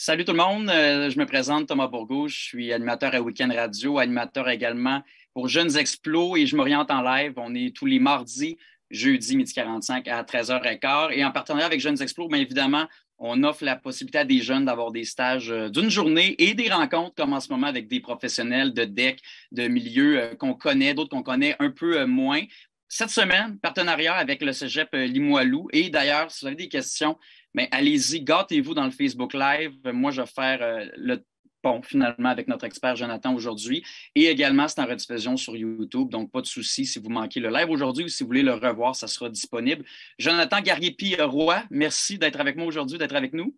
Salut tout le monde, je me présente Thomas Bourgault, je suis animateur à Week-end Radio, animateur également pour Jeunes Explos et je m'oriente en live. On est tous les mardis, jeudi, midi 45 à 13h15 et en partenariat avec Jeunes Explos, bien évidemment, on offre la possibilité à des jeunes d'avoir des stages d'une journée et des rencontres comme en ce moment avec des professionnels de DEC, de milieux qu'on connaît, d'autres qu'on connaît un peu moins. Cette semaine, partenariat avec le Cégep Limoilou et d'ailleurs, si vous avez des questions, mais allez-y, gâtez-vous dans le Facebook Live. Moi, je vais faire le pont finalement avec notre expert Jonathan aujourd'hui. Et également, c'est en rediffusion sur YouTube. Donc, pas de souci si vous manquez le live aujourd'hui ou si vous voulez le revoir, ça sera disponible. Jonathan Garriépi-Roy, merci d'être avec moi aujourd'hui, d'être avec nous.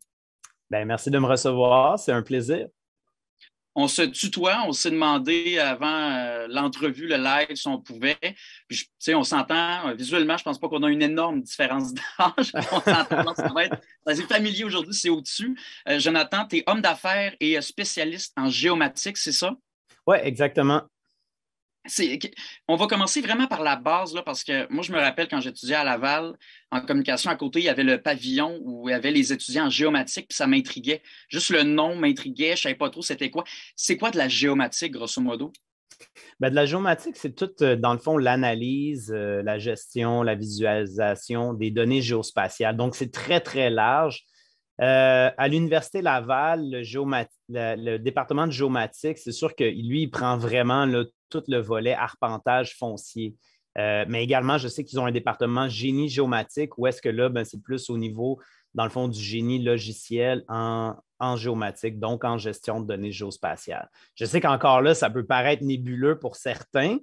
Bien, merci de me recevoir. C'est un plaisir. On se tutoie, on s'est demandé avant l'entrevue, le live, si on pouvait. Puis, on s'entend visuellement, je ne pense pas qu'on a une énorme différence d'âge. On s'entend, ça va être assez familier aujourd'hui, c'est au-dessus. Jonathan, tu es homme d'affaires et spécialiste en géomatique, c'est ça? Oui, exactement. On va commencer vraiment par la base, là, parce que moi, je me rappelle quand j'étudiais à Laval, en communication, à côté, il y avait le pavillon où il y avait les étudiants en géomatique, puis ça m'intriguait. Juste le nom m'intriguait, je ne savais pas trop c'était quoi. C'est quoi de la géomatique, grosso modo? Bien, de la géomatique, c'est tout, dans le fond, l'analyse, la gestion, la visualisation des données géospatiales. Donc, c'est très, très large. À l'Université Laval, le département de géomatique, c'est sûr que lui, il prend vraiment là, tout le volet arpentage foncier. Mais également, je sais qu'ils ont un département génie géomatique où est-ce que là, ben, c'est plus au niveau, dans le fond, du génie logiciel en géomatique, donc en gestion de données géospatiales. Je sais qu'encore là, ça peut paraître nébuleux pour certains,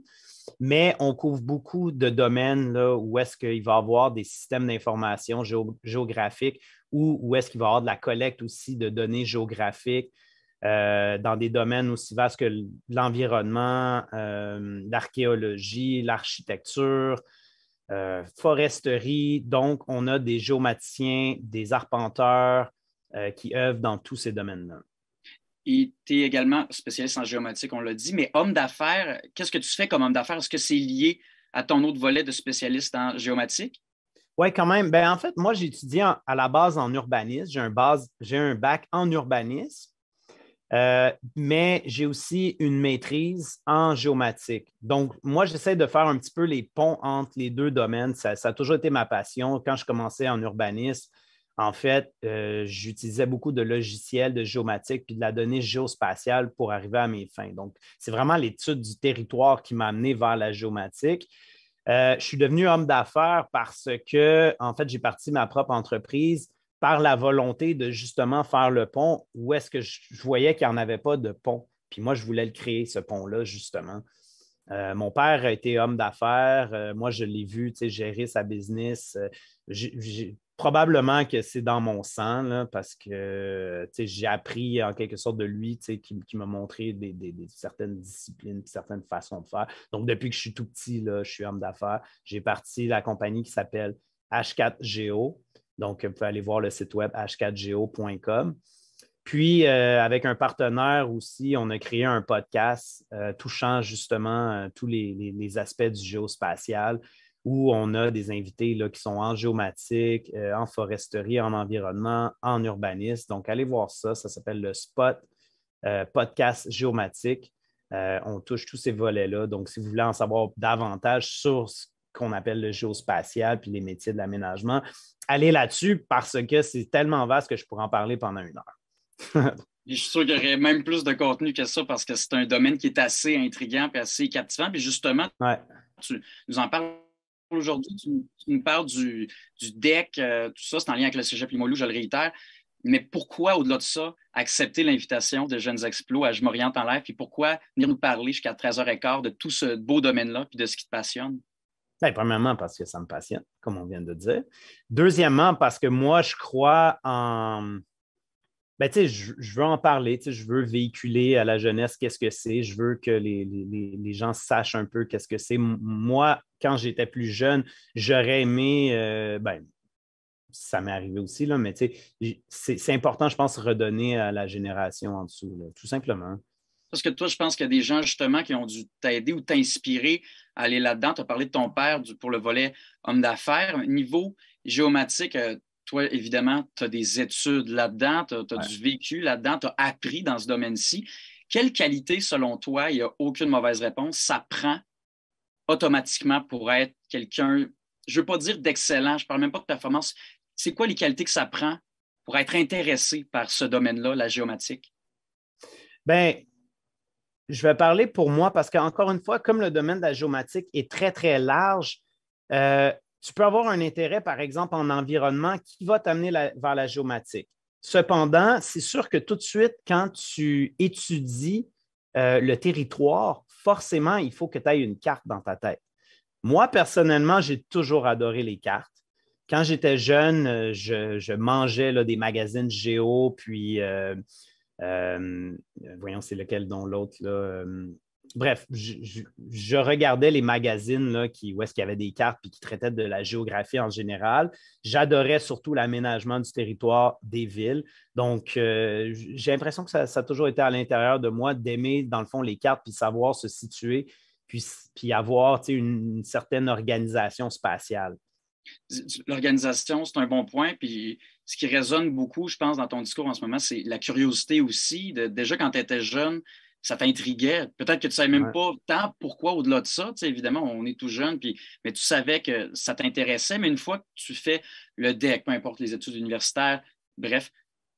mais on couvre beaucoup de domaines là, où est-ce qu'il va y avoir des systèmes d'information géographiques ou où est-ce qu'il va y avoir de la collecte aussi de données géographiques dans des domaines aussi vastes que l'environnement, l'archéologie, l'architecture, foresterie. Donc, on a des géomaticiens, des arpenteurs qui œuvrent dans tous ces domaines-là. Et tu es également spécialiste en géomatique, on l'a dit, mais homme d'affaires, qu'est-ce que tu fais comme homme d'affaires? Est-ce que c'est lié à ton autre volet de spécialiste en géomatique? Oui, quand même. Ben, en fait, moi, j'ai étudié à la base en urbanisme. J'ai un bac en urbanisme, mais j'ai aussi une maîtrise en géomatique. Donc, moi, j'essaie de faire un petit peu les ponts entre les deux domaines. Ça a toujours été ma passion. Quand je commençais en urbanisme, en fait, j'utilisais beaucoup de logiciels de géomatique puis de la donnée géospatiale pour arriver à mes fins. Donc, c'est vraiment l'étude du territoire qui m'a amené vers la géomatique. Je suis devenu homme d'affaires parce que, en fait, j'ai parti ma propre entreprise par la volonté de justement faire le pont où est-ce que je voyais qu'il n'y en avait pas de pont. Puis moi, je voulais le créer, ce pont-là, justement. Mon père a été homme d'affaires. Moi, je l'ai vu gérer sa business. Probablement que c'est dans mon sang là, parce que j'ai appris en quelque sorte de lui qui m'a montré certaines disciplines et certaines façons de faire. Donc, depuis que je suis tout petit, là, je suis homme d'affaires. J'ai parti la compagnie qui s'appelle H4Geo. Donc, vous pouvez aller voir le site web h4geo.com. Puis, avec un partenaire aussi, on a créé un podcast touchant justement tous les aspects du géospatial où on a des invités là, qui sont en géomatique, en foresterie, en environnement, en urbanisme. Donc, allez voir ça. Ça s'appelle le Spot Podcast Géomatique. On touche tous ces volets-là. Donc, si vous voulez en savoir davantage sur ce qu'on appelle le géospatial puis les métiers de l'aménagement, allez là-dessus parce que c'est tellement vaste que je pourrais en parler pendant une heure. Je suis sûr qu'il y aurait même plus de contenu que ça parce que c'est un domaine qui est assez intriguant et assez captivant. Puis justement, Ouais. tu nous en parles aujourd'hui, tu nous parles du DEC, tout ça, c'est en lien avec le Cégep Limoilou, je le réitère. Mais pourquoi, au-delà de ça, accepter l'invitation de Jeunes Explos à Je m'oriente en l'air, puis pourquoi venir nous parler jusqu'à 13h15 de tout ce beau domaine-là, puis de ce qui te passionne? Bien, premièrement, parce que ça me passionne, comme on vient de dire. Deuxièmement, parce que moi, je crois en. Ben, je veux en parler, je veux véhiculer à la jeunesse qu'est-ce que c'est, je veux que les gens sachent un peu qu'est-ce que c'est. Moi, quand j'étais plus jeune, j'aurais aimé, ben, ça m'est arrivé aussi, là, mais c'est important, je pense, redonner à la génération en dessous, là, tout simplement. Parce que toi, je pense qu'il y a des gens justement qui ont dû t'aider ou t'inspirer à aller là-dedans. Tu as parlé de ton père pour le volet homme d'affaires. Niveau géomatique, toi, évidemment, tu as des études là-dedans, tu as Ouais. du vécu là-dedans, tu as appris dans ce domaine-ci. Quelle qualité, selon toi, il n'y a aucune mauvaise réponse, ça prend automatiquement pour être quelqu'un, je ne veux pas dire d'excellent, je ne parle même pas de performance. C'est quoi les qualités que ça prend pour être intéressé par ce domaine-là, la géomatique? Bien, je vais parler pour moi parce qu'encore une fois, comme le domaine de la géomatique est très, très large, tu peux avoir un intérêt, par exemple, en environnement qui va t'amener vers la géomatique. Cependant, c'est sûr que tout de suite, quand tu étudies le territoire, forcément, il faut que tu aies une carte dans ta tête. Moi, personnellement, j'ai toujours adoré les cartes. Quand j'étais jeune, je mangeais là, des magazines géo, puis euh, voyons, c'est lequel dont l'autre, là. Bref, je regardais les magazines là, où est-ce qu'il y avait des cartes et qui traitaient de la géographie en général. J'adorais surtout l'aménagement du territoire des villes. Donc, j'ai l'impression que ça a toujours été à l'intérieur de moi d'aimer, dans le fond, les cartes puis savoir se situer puis avoir une certaine organisation spatiale. L'organisation, c'est un bon point. Puis ce qui résonne beaucoup, je pense, dans ton discours en ce moment, c'est la curiosité aussi. Déjà, quand tu étais jeune, ça t'intriguait. Peut-être que tu ne savais même Ouais. pas tant pourquoi au-delà de ça. Tu sais, évidemment, on est tout jeune, mais tu savais que ça t'intéressait. Mais une fois que tu fais le DEC, peu importe les études universitaires, bref,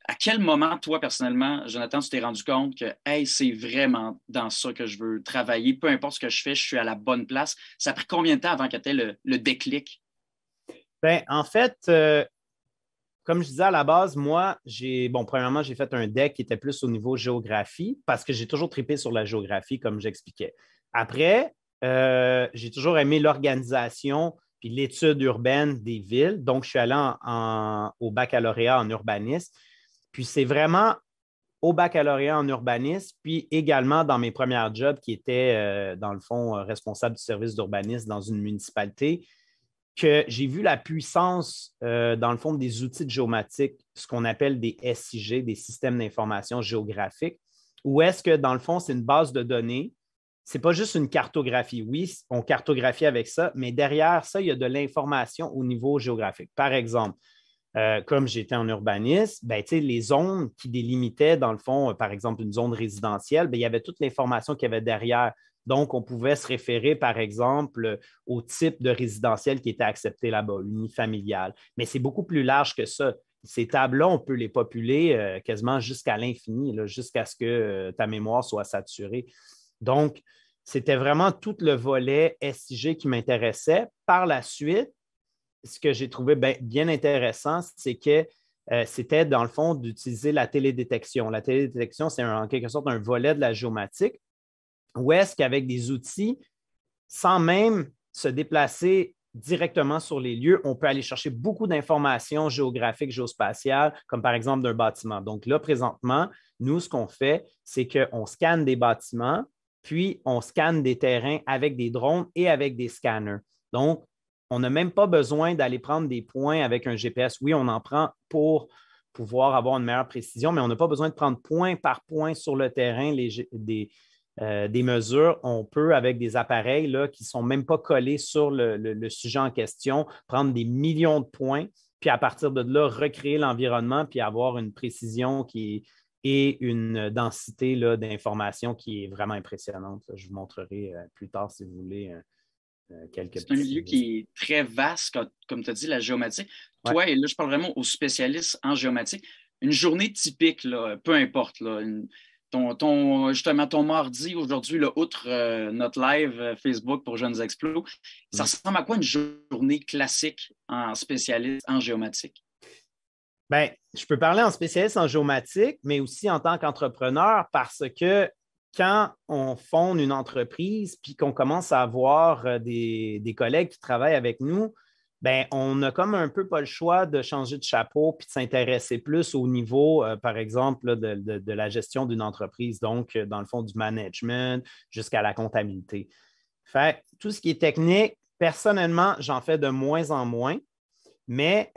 à quel moment, toi, personnellement, Jonathan, tu t'es rendu compte que hey, c'est vraiment dans ça que je veux travailler, peu importe ce que je fais, je suis à la bonne place. Ça a pris combien de temps avant que tu aies le déclic? Ben, en fait, comme je disais à la base, moi, premièrement, j'ai fait un deck qui était plus au niveau géographie parce que j'ai toujours trippé sur la géographie, comme j'expliquais. Après, j'ai toujours aimé l'organisation puis l'étude urbaine des villes. Donc, je suis allé au baccalauréat en urbanisme. Puis, c'est vraiment au baccalauréat en urbanisme, puis également dans mes premiers jobs qui étaient, dans le fond, responsable du service d'urbanisme dans une municipalité que j'ai vu la puissance, dans le fond, des outils de géomatique, ce qu'on appelle des SIG, des systèmes d'information géographique, où est-ce que, dans le fond, c'est une base de données. Ce n'est pas juste une cartographie. Oui, on cartographie avec ça, mais derrière ça, il y a de l'information au niveau géographique. Par exemple, comme j'étais en urbanisme, ben, les zones qui délimitaient, dans le fond, par exemple, une zone résidentielle, ben, il y avait toute l'information qu'il y avait derrière. Donc, on pouvait se référer, par exemple, au type de résidentiel qui était accepté là-bas, unifamilial. Mais c'est beaucoup plus large que ça. Ces tables-là, on peut les populer quasiment jusqu'à l'infini, là, jusqu'à ce que ta mémoire soit saturée. Donc, c'était vraiment tout le volet SIG qui m'intéressait. Par la suite, ce que j'ai trouvé bien intéressant, c'est que c'était dans le fond d'utiliser la télédétection. La télédétection, c'est en quelque sorte un volet de la géomatique où est-ce qu'avec des outils, sans même se déplacer directement sur les lieux, on peut aller chercher beaucoup d'informations géographiques, géospatiales, comme par exemple d'un bâtiment. Donc là, présentement, nous, ce qu'on fait, c'est qu'on scanne des bâtiments, puis on scanne des terrains avec des drones et avec des scanners. Donc, on n'a même pas besoin d'aller prendre des points avec un GPS. Oui, on en prend pour pouvoir avoir une meilleure précision, mais on n'a pas besoin de prendre point par point sur le terrain des mesures. On peut, avec des appareils là, qui ne sont même pas collés sur le sujet en question, prendre des millions de points, puis à partir de là, recréer l'environnement, puis avoir une précision et une densité là, d'information qui est vraiment impressionnante. Je vous montrerai plus tard, si vous voulez, quelques C'est un milieu petits. qui est très vaste, comme tu as dit, la géomatique. Ouais. Toi, et là, je parle vraiment aux spécialistes en géomatique. Une journée typique, là, peu importe, là, justement, ton mardi, aujourd'hui, là, outre notre live Facebook pour Jeunes Explos, ça Mm. ressemble à quoi une journée classique en spécialiste en géomatique? Bien, je peux parler en spécialiste en géomatique, mais aussi en tant qu'entrepreneur parce que quand on fonde une entreprise puis qu'on commence à avoir des collègues qui travaillent avec nous, ben, on a comme un peu pas le choix de changer de chapeau puis de s'intéresser plus au niveau, par exemple, là, de la gestion d'une entreprise, donc dans le fond du management jusqu'à la comptabilité. Fait tout ce qui est technique, personnellement, j'en fais de moins en moins. Mais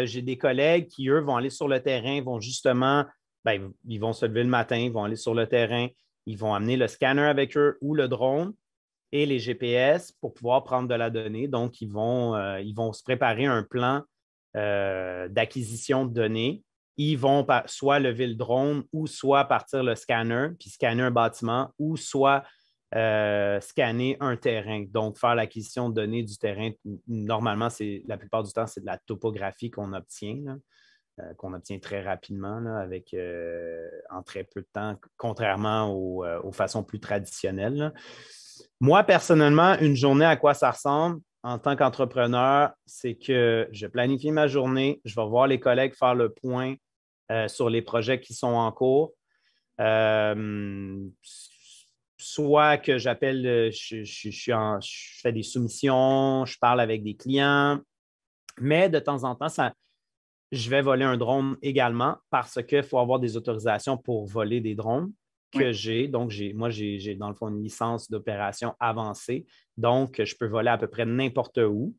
j'ai des collègues qui, eux, vont aller sur le terrain, vont justement, ben, ils vont se lever le matin, ils vont aller sur le terrain, ils vont amener le scanner avec eux ou le drone et les GPS pour pouvoir prendre de la donnée. Donc, ils vont se préparer un plan d'acquisition de données. Ils vont soit lever le drone ou soit partir le scanner, puis scanner un bâtiment, ou soit scanner un terrain. Donc, faire l'acquisition de données du terrain, normalement, la plupart du temps, c'est de la topographie qu'on obtient, qu'on obtient très rapidement là, en très peu de temps, contrairement aux façons plus traditionnelles. Là. Moi, personnellement, une journée, à quoi ça ressemble en tant qu'entrepreneur, c'est que je planifie ma journée, je vais voir les collègues faire le point sur les projets qui sont en cours. Soit que j'appelle, je fais des soumissions, je parle avec des clients, mais de temps en temps, je vais voler un drone également parce qu'il faut avoir des autorisations pour voler des drones que j'ai. Donc, moi, j'ai dans le fond une licence d'opération avancée. Donc, je peux voler à peu près n'importe où.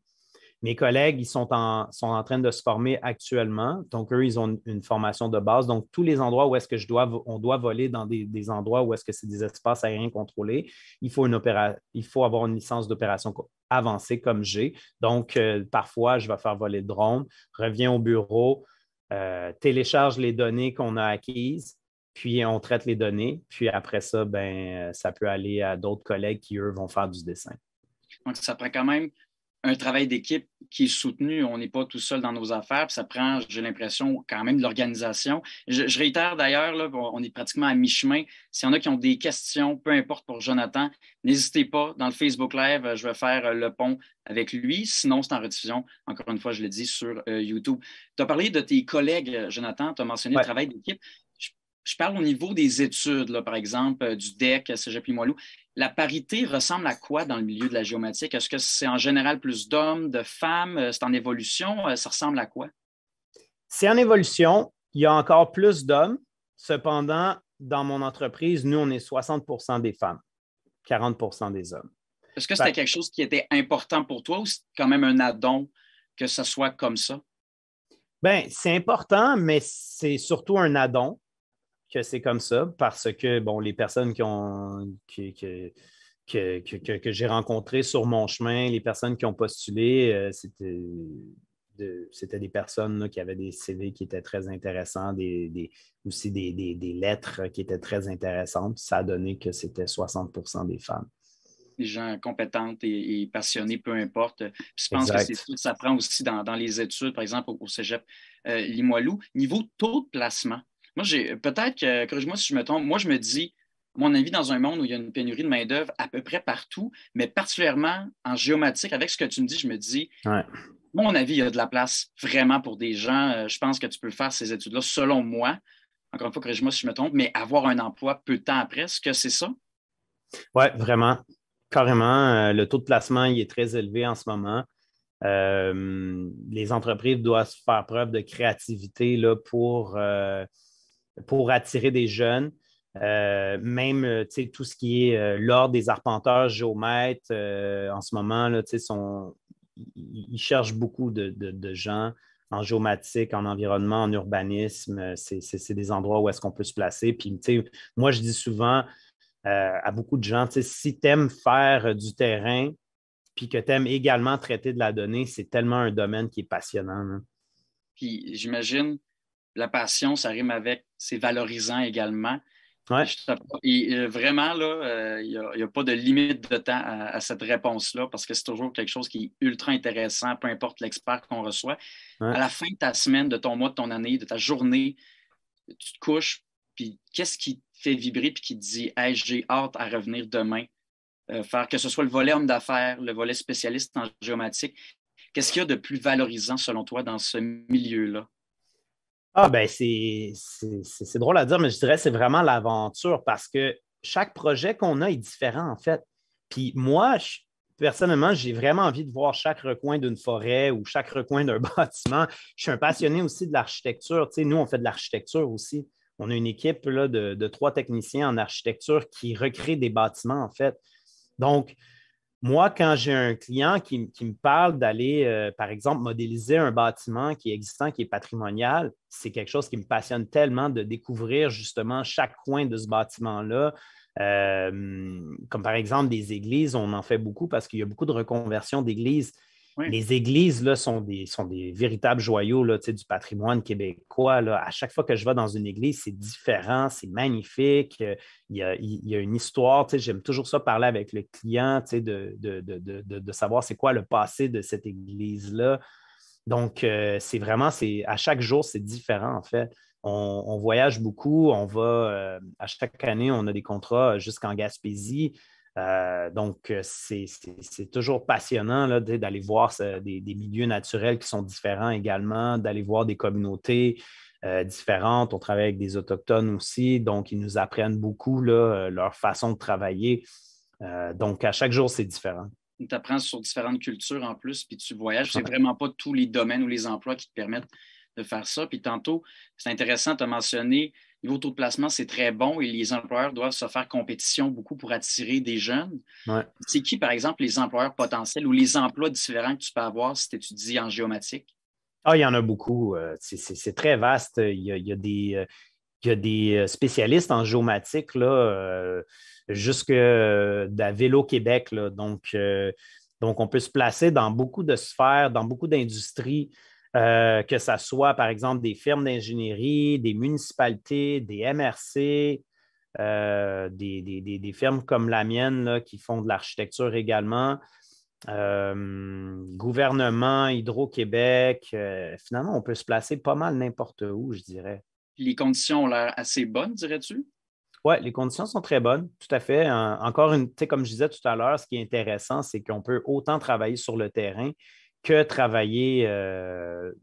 Mes collègues, ils sont en train de se former actuellement. Donc, eux, ils ont une formation de base. Donc, tous les endroits où est-ce que on doit voler dans des endroits où est-ce que c'est des espaces aériens contrôlés, il faut avoir une licence d'opération avancée comme j'ai. Donc, parfois, je vais faire voler le drone, reviens au bureau, télécharge les données qu'on a acquises, puis on traite les données. Puis après ça, ça peut aller à d'autres collègues qui, eux, vont faire du dessin. Donc, ça prend quand même un travail d'équipe qui est soutenu. On n'est pas tout seul dans nos affaires. Puis ça prend, j'ai l'impression, quand même de l'organisation. Je réitère d'ailleurs, là, on est pratiquement à mi-chemin. S'il y en a qui ont des questions, peu importe pour Jonathan, n'hésitez pas. Dans le Facebook Live, je vais faire le pont avec lui. Sinon, c'est en rediffusion, encore une fois, je le dis, sur YouTube. Tu as parlé de tes collègues, Jonathan. Tu as mentionné le travail d'équipe. Je parle au niveau des études, là, par exemple, du DEC, Cégep Limoilou. La parité ressemble à quoi dans le milieu de la géomatique? Est-ce que c'est en général plus d'hommes, de femmes? C'est en évolution? Ça ressemble à quoi? C'est en évolution. Il y a encore plus d'hommes. Cependant, dans mon entreprise, nous, on est 60% des femmes, 40% des hommes. Est-ce que c'était quelque chose qui était important pour toi ou c'est quand même un addon que ce soit comme ça? Bien, c'est important, mais c'est surtout un addon que c'est comme ça parce que, bon, les personnes que j'ai rencontrées sur mon chemin, les personnes qui ont postulé, c'était des personnes là, qui avaient des CV qui étaient très intéressants, aussi des lettres qui étaient très intéressantes. Ça a donné que c'était 60% des femmes. Les gens compétentes et passionnés, peu importe. Puis je pense que c'est tout, ça prend aussi dans les études, par exemple, au Cégep Limoilou. Niveau taux de placement, moi, peut-être, corrige-moi si je me trompe, moi, je me dis, à mon avis, dans un monde où il y a une pénurie de main-d'œuvre à peu près partout, mais particulièrement en géomatique, avec ce que tu me dis, je me dis, à mon avis, il y a de la place vraiment pour des gens. Je pense que tu peux faire ces études-là, selon moi. Encore une fois, corrige-moi si je me trompe, mais avoir un emploi peu de temps après, est-ce que c'est ça? Oui, vraiment. Carrément. Le taux de placement, il est très élevé en ce moment. Les entreprises doivent faire preuve de créativité là, pour attirer des jeunes. Même tout ce qui est l'ordre des arpenteurs géomètres, en ce moment, là, ils cherchent beaucoup de gens en géomatique, en environnement, en urbanisme. C'est des endroits où est-ce qu'on peut se placer. Puis, moi, je dis souvent à beaucoup de gens, si tu aimes faire du terrain, puis que tu aimes également traiter de la donnée, c'est tellement un domaine qui est passionnant. Là. Puis j'imagine, la passion, ça rime avec, c'est valorisant également. Ouais. Et vraiment, là, il n'y a pas de limite de temps à cette réponse-là parce que c'est toujours quelque chose qui est ultra intéressant, peu importe l'expert qu'on reçoit. Ouais. À la fin de ta semaine, de ton mois, de ton année, de ta journée, tu te couches, puis qu'est-ce qui te fait vibrer puis qui te dit hey, j'ai hâte à revenir demain, faire que ce soit le volet homme d'affaires, le volet spécialiste en géomatique. Qu'est-ce qu'il y a de plus valorisant selon toi dans ce milieu-là? Ah, ben c'est drôle à dire, mais je dirais que c'est vraiment l'aventure parce que chaque projet qu'on a est différent, en fait. Puis moi, personnellement, j'ai vraiment envie de voir chaque recoin d'une forêt ou chaque recoin d'un bâtiment. Je suis un passionné aussi de l'architecture. Tu sais, nous, on fait de l'architecture aussi. On a une équipe là, de 3 techniciens en architecture qui recréent des bâtiments, en fait. Donc, moi, quand j'ai un client qui me parle d'aller, par exemple, modéliser un bâtiment qui est existant, qui est patrimonial, c'est quelque chose qui me passionne tellement de découvrir justement chaque coin de ce bâtiment-là. Comme par exemple des églises, on en fait beaucoup parce qu'il y a beaucoup de reconversions d'églises Oui. Les églises là, sont des véritables joyaux là, du patrimoine québécois. Là. À chaque fois que je vais dans une église, c'est différent, c'est magnifique. Il y a une histoire. J'aime toujours ça parler avec le client de savoir c'est quoi le passé de cette église-là. Donc, à chaque jour, c'est différent, en fait. On voyage beaucoup, on va, à chaque année, on a des contrats jusqu'en Gaspésie. C'est toujours passionnant là, d'aller voir des milieux naturels qui sont différents également, d'aller voir des communautés différentes. On travaille avec des Autochtones aussi, donc ils nous apprennent beaucoup là, leur façon de travailler. Donc, à chaque jour, c'est différent. Tu apprends sur différentes cultures en plus, puis tu voyages. C'est vraiment pas tous les domaines ou les emplois qui te permettent de faire ça. Puis tantôt, c'est intéressant, tu as mentionné, niveau taux de placement, c'est très bon et les employeurs doivent se faire compétition beaucoup pour attirer des jeunes. Ouais. C'est qui, par exemple, les employeurs potentiels ou les emplois différents que tu peux avoir si tu étudies en géomatique? Ah, il y en a beaucoup. C'est très vaste. Il y a des spécialistes en géomatique là, jusque à Vélo-Québec. Là. Donc, on peut se placer dans beaucoup de sphères, dans beaucoup d'industries, que ce soit, par exemple, des firmes d'ingénierie, des municipalités, des MRC, des firmes comme la mienne là, qui font de l'architecture également. Gouvernement, Hydro-Québec, finalement, on peut se placer pas mal n'importe où, je dirais. Les conditions ont l'air assez bonnes, dirais-tu? Oui, les conditions sont très bonnes, tout à fait. Encore une, tu sais, comme je disais tout à l'heure, ce qui est intéressant, c'est qu'on peut autant travailler sur le terrain que travailler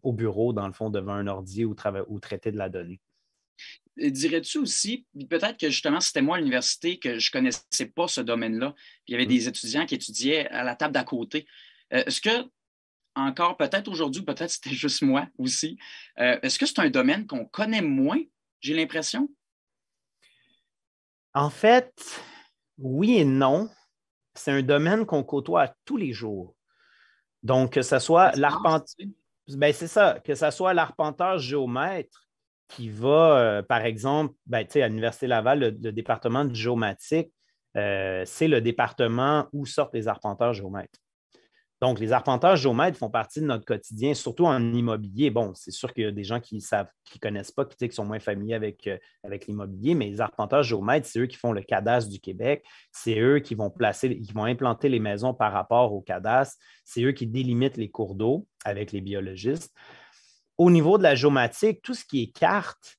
au bureau, dans le fond, devant un ordi ou traiter de la donnée. Dirais-tu aussi, peut-être que justement, c'était moi à l'université que je ne connaissais pas ce domaine-là, puis il y avait des étudiants qui étudiaient à la table d'à côté. Est-ce que, encore, peut-être aujourd'hui, peut-être c'était juste moi aussi, est-ce que c'est un domaine qu'on connaît moins, j'ai l'impression? En fait, oui et non. C'est un domaine qu'on côtoie tous les jours. Donc, que ce soit ben, c'est ça, que ce soit l'arpenteur géomètre qui va, par exemple, ben, à l'Université Laval, le département de géomatique, c'est le département où sortent les arpenteurs géomètres. Donc, les arpenteurs géomètres font partie de notre quotidien, surtout en immobilier. Bon, c'est sûr qu'il y a des gens qui ne connaissent pas, qui sont moins familiers avec l'immobilier, mais les arpenteurs géomètres, c'est eux qui font le cadastre du Québec. C'est eux qui vont implanter les maisons par rapport au cadastre. C'est eux qui délimitent les cours d'eau avec les biologistes. Au niveau de la géomatique, tout ce qui est carte,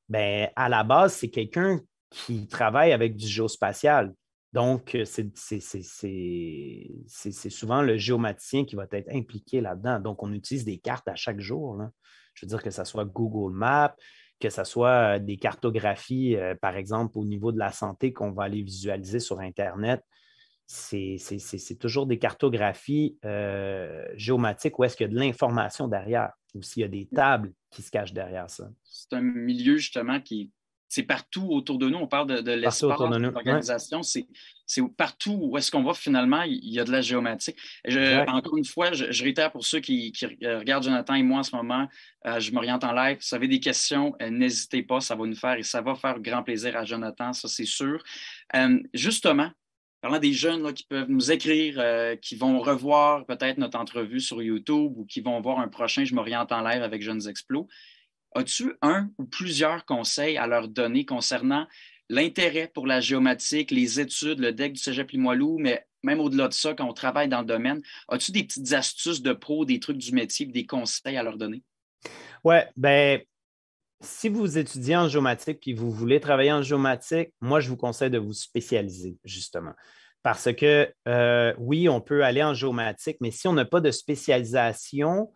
ben, à la base, c'est quelqu'un qui travaille avec du géospatial. Donc, c'est souvent le géomaticien qui va être impliqué là-dedans. Donc, on utilise des cartes à chaque jour. Là. Je veux dire que ce soit Google Maps, que ce soit des cartographies, par exemple, au niveau de la santé qu'on va aller visualiser sur Internet. C'est toujours des cartographies géomatiques où est-ce qu'il y a de l'information derrière ou s'il y a des tables qui se cachent derrière ça. C'est un milieu justement qui c'est partout autour de nous. On parle de Partout l'espace, autour de de nous. l'organisation. C'est partout où est-ce qu'on va finalement, il y a de la géomatique. Exact. Encore une fois, je réitère pour ceux qui regardent Jonathan et moi en ce moment, je m'oriente en live. Si vous avez des questions, n'hésitez pas, ça va nous faire et ça va faire grand plaisir à Jonathan, ça c'est sûr. Justement, parlant des jeunes là, qui peuvent nous écrire, qui vont revoir peut-être notre entrevue sur YouTube ou qui vont voir un prochain Je m'oriente en live avec Jeunes Explos. As-tu un ou plusieurs conseils à leur donner concernant l'intérêt pour la géomatique, les études, le DEC du Cégep Limoilou, mais même au-delà de ça, quand on travaille dans le domaine, as-tu des petites astuces de pro, des trucs du métier, des conseils à leur donner? Oui, ben, si vous étudiez en géomatique et vous voulez travailler en géomatique, moi, je vous conseille de vous spécialiser, justement. Parce que, oui, on peut aller en géomatique, mais si on n'a pas de spécialisation,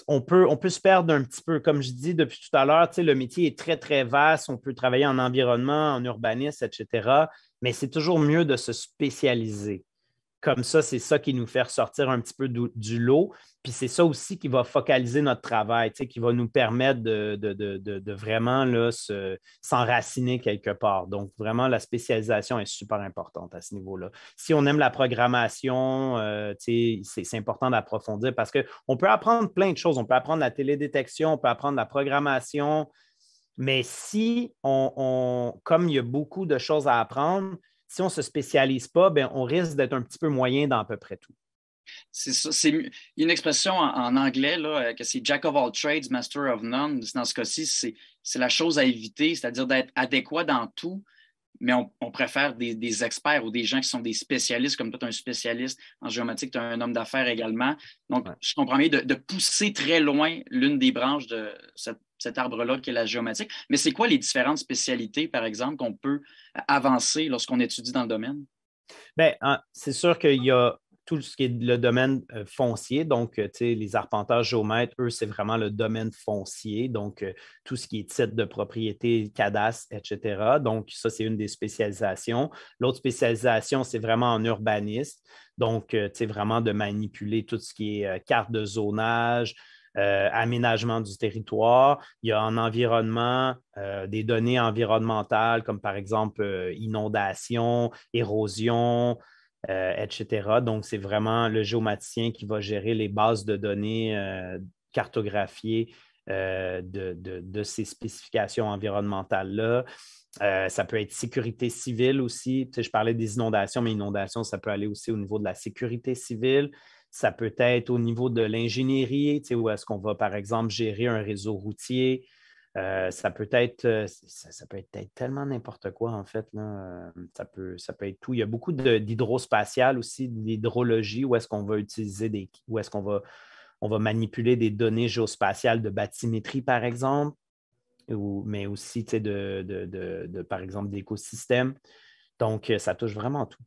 on peut se perdre un petit peu. Comme je dis depuis tout à l'heure, le métier est très, très vaste. On peut travailler en environnement, en urbanisme, etc. Mais c'est toujours mieux de se spécialiser. Comme ça, c'est ça qui nous fait ressortir un petit peu du lot. Puis c'est ça aussi qui va focaliser notre travail, qui va nous permettre de vraiment là, s'enraciner quelque part. Donc, vraiment, la spécialisation est super importante à ce niveau-là. Si on aime la programmation, c'est important d'approfondir parce qu'on peut apprendre plein de choses. On peut apprendre la télédétection, on peut apprendre la programmation. Mais si comme il y a beaucoup de choses à apprendre, si on ne se spécialise pas, bien, on risque d'être un petit peu moyen dans à peu près tout. C'est ça. Il y a une expression en anglais là, que c'est Jack of all trades, master of none. Dans ce cas-ci, c'est la chose à éviter, c'est-à-dire d'être adéquat dans tout, mais on préfère des experts ou des gens qui sont des spécialistes, comme toi, tu es un spécialiste en géomatique, tu es un homme d'affaires également. Donc, Ouais. je comprends bien de pousser très loin l'une des branches de cet arbre-là qui est la géomatique. Mais c'est quoi les différentes spécialités, par exemple, qu'on peut avancer lorsqu'on étudie dans le domaine? Bien, c'est sûr qu'il y a tout ce qui est le domaine foncier. Donc, tu sais, les arpenteurs géomètres, eux, c'est vraiment le domaine foncier. Donc, tout ce qui est titre de propriété, cadastre, etc. Donc, ça, c'est une des spécialisations. L'autre spécialisation, c'est vraiment en urbanisme. Donc, tu sais, vraiment de manipuler tout ce qui est carte de zonage, aménagement du territoire. Il y a en environnement des données environnementales comme par exemple inondation, érosion, etc. Donc, c'est vraiment le géomaticien qui va gérer les bases de données cartographiées de ces spécifications environnementales-là. Ça peut être sécurité civile aussi. Tu sais, je parlais des inondations, mais inondations, ça peut aller aussi au niveau de la sécurité civile. Ça peut être au niveau de l'ingénierie, tu sais, où est-ce qu'on va, par exemple, gérer un réseau routier. Ça peut être tellement n'importe quoi, en fait. Là. Ça peut être tout. Il y a beaucoup d'hydrospatial aussi, d'hydrologie, où est-ce qu'on va utiliser où est-ce on va manipuler des données géospatiales de bathymétrie, par exemple, mais aussi tu sais, par exemple, d'écosystèmes. Donc, ça touche vraiment tout.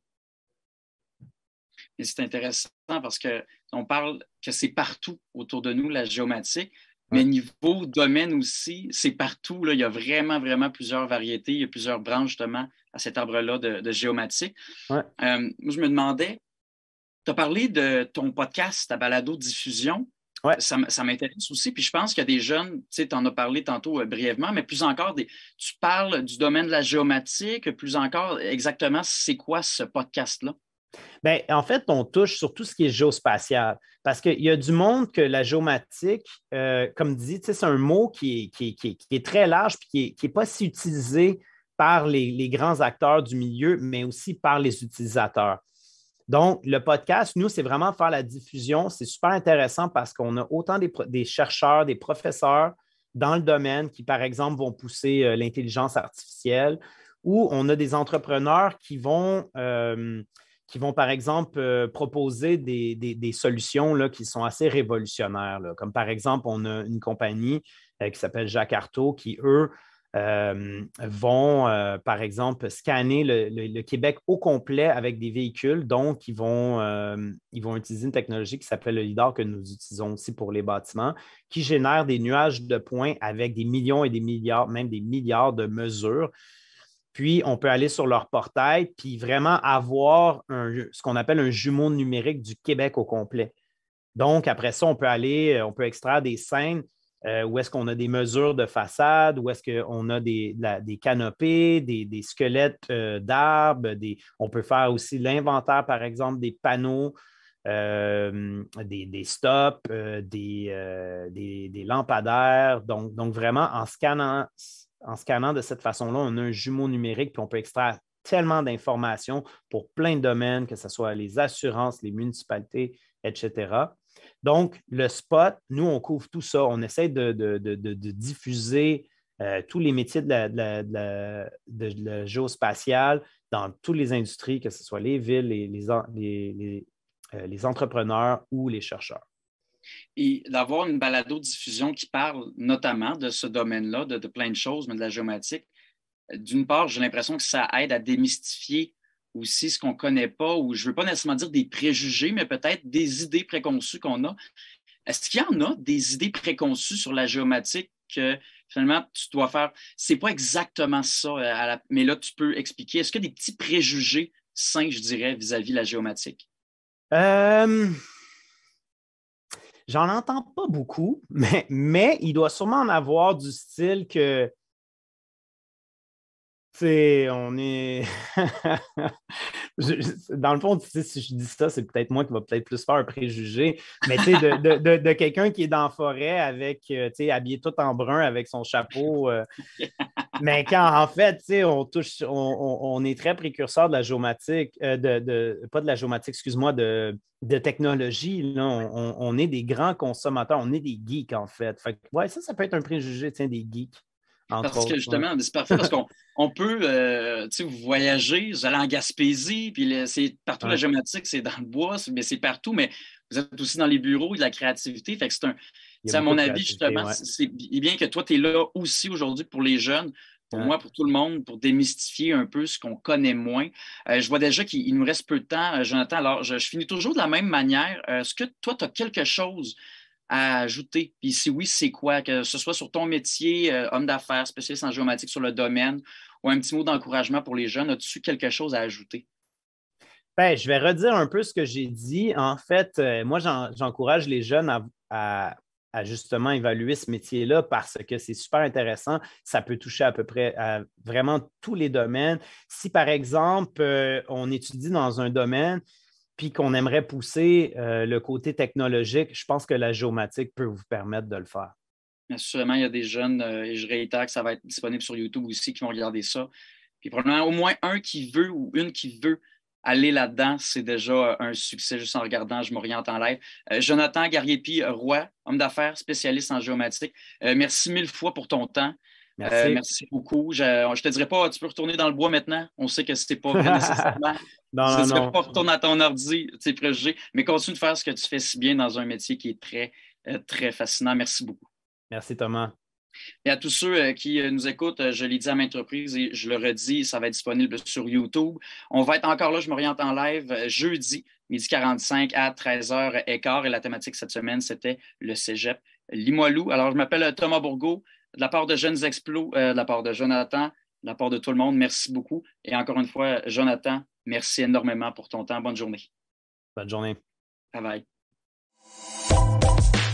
Et c'est intéressant parce qu'on parle que c'est partout autour de nous, la géomatique, mais Ouais. niveau domaine aussi, c'est partout. Là, il y a vraiment, vraiment plusieurs variétés, il y a plusieurs branches justement à cet arbre-là de géomatique. Ouais. Moi, je me demandais, tu as parlé de ton podcast, ta balado-diffusion. Ouais. Ça m'intéresse aussi. Puis je pense qu'il y a des jeunes, tu sais, tu en as parlé tantôt brièvement, mais plus encore, tu parles du domaine de la géomatique, plus encore, exactement, c'est quoi ce podcast-là? Bien, en fait, on touche sur tout ce qui est géospatial. Parce qu'il y a du monde que la géomatique, comme dit, c'est un mot qui est très large et qui n'est pas si utilisé par les grands acteurs du milieu, mais aussi par les utilisateurs. Donc, le podcast, nous, c'est vraiment faire la diffusion. C'est super intéressant parce qu'on a autant des chercheurs, des professeurs dans le domaine qui, par exemple, vont pousser l'intelligence artificielle, ou on a des entrepreneurs qui vont, par exemple, proposer des solutions là, qui sont assez révolutionnaires. Là. Comme par exemple, on a une compagnie qui s'appelle Jacques Artaud qui, eux, vont, par exemple, scanner le Québec au complet avec des véhicules. Donc, ils vont utiliser une technologie qui s'appelle le LIDAR que nous utilisons aussi pour les bâtiments, qui génère des nuages de points avec des millions et des milliards, même des milliards de mesures. Puis, on peut aller sur leur portail puis vraiment avoir ce qu'on appelle un jumeau numérique du Québec au complet. Donc, après ça, on peut extraire des scènes où est-ce qu'on a des mesures de façade, où est-ce qu'on a des canopées, des squelettes d'arbres. On peut faire aussi l'inventaire, par exemple, des panneaux, des stops, des lampadaires. Donc, vraiment, en scannant de cette façon-là, on a un jumeau numérique, puis on peut extraire tellement d'informations pour plein de domaines, que ce soit les assurances, les municipalités, etc. Donc, le spot, nous, on couvre tout ça. On essaie de diffuser tous les métiers de la géospatiale dans toutes les industries, que ce soit les villes, les entrepreneurs ou les chercheurs. Et d'avoir une balado-diffusion qui parle notamment de ce domaine-là, de plein de choses, mais de la géomatique, d'une part, j'ai l'impression que ça aide à démystifier aussi ce qu'on ne connaît pas, ou je ne veux pas nécessairement dire des préjugés, mais peut-être des idées préconçues qu'on a. Est-ce qu'il y en a des idées préconçues sur la géomatique que finalement tu dois faire? C'est pas exactement ça, mais là, tu peux expliquer. Est-ce qu'il y a des petits préjugés sains, je dirais, vis-à-vis de la géomatique? J'en entends pas beaucoup, mais il doit sûrement en avoir du style que, tu sais, on est. Dans le fond, tu sais, si je dis ça, c'est peut-être moi qui va peut-être plus faire un préjugé, mais tu sais, de quelqu'un qui est dans la forêt avec, tu sais, habillé tout en brun avec son chapeau. Mais quand en fait, tu sais, on est très précurseur de la géomatique, pas de la géomatique, excuse-moi, de technologie. Là. On est des grands consommateurs, on est des geeks en fait. Fait que, ouais, ça peut être un préjugé, tiens, des geeks, entre Parce que autres. Ouais. justement, c'est parfait parce qu'on peut, tu sais, vous voyager, vous allez en Gaspésie, puis c'est partout la Ouais. géomatique, c'est dans le bois, mais c'est partout, mais vous êtes aussi dans les bureaux, de la créativité. Fait que c'est un, tu Il y a sais, à beaucoup mon de avis, créativité, justement, ouais. c'est bien que toi, tu es là aussi aujourd'hui pour les jeunes, pour Ouais. moi, pour tout le monde, pour démystifier un peu ce qu'on connaît moins. Je vois déjà qu'il nous reste peu de temps, Jonathan. Alors, je finis toujours de la même manière. Est-ce que toi, tu as quelque chose à ajouter? Puis si oui, c'est quoi? Que ce soit sur ton métier, homme d'affaires, spécialiste en géomatique sur le domaine, ou un petit mot d'encouragement pour les jeunes, as-tu quelque chose à ajouter? Ben, je vais redire un peu ce que j'ai dit. En fait, moi, j'encourage les jeunes à justement évaluer ce métier-là parce que c'est super intéressant. Ça peut toucher à peu près à vraiment tous les domaines. Si, par exemple, on étudie dans un domaine puis qu'on aimerait pousser le côté technologique, je pense que la géomatique peut vous permettre de le faire. Assurément, il y a des jeunes, et je réitère que ça va être disponible sur YouTube aussi, qui vont regarder ça. Puis probablement au moins un qui veut ou une qui veut aller là-dedans, c'est déjà un succès juste en regardant Je m'oriente en live. Jonathan Gariepi, Roy, homme d'affaires, spécialiste en géomatique. Merci mille fois pour ton temps. Merci. Merci beaucoup. Je ne te dirais pas, tu peux retourner dans le bois maintenant. On sait que ce n'est pas vrai nécessairement. Non, Je ne non, te dirais non. pas retourner à ton ordi, tes préjugés, mais continue de faire ce que tu fais si bien dans un métier qui est très, très fascinant. Merci beaucoup. Merci, Thomas. Et à tous ceux qui nous écoutent, je l'ai dit à maintes reprises et je le redis, ça va être disponible sur YouTube. On va être encore là, je m'oriente en live, jeudi, midi 45 à 13h15. Et la thématique cette semaine, c'était le cégep Limoilou. Alors, je m'appelle Thomas Bourgault, de la part de Jeunes Explos, de la part de Jonathan, de la part de tout le monde. Merci beaucoup. Et encore une fois, Jonathan, merci énormément pour ton temps. Bonne journée. Bonne journée. Bye bye.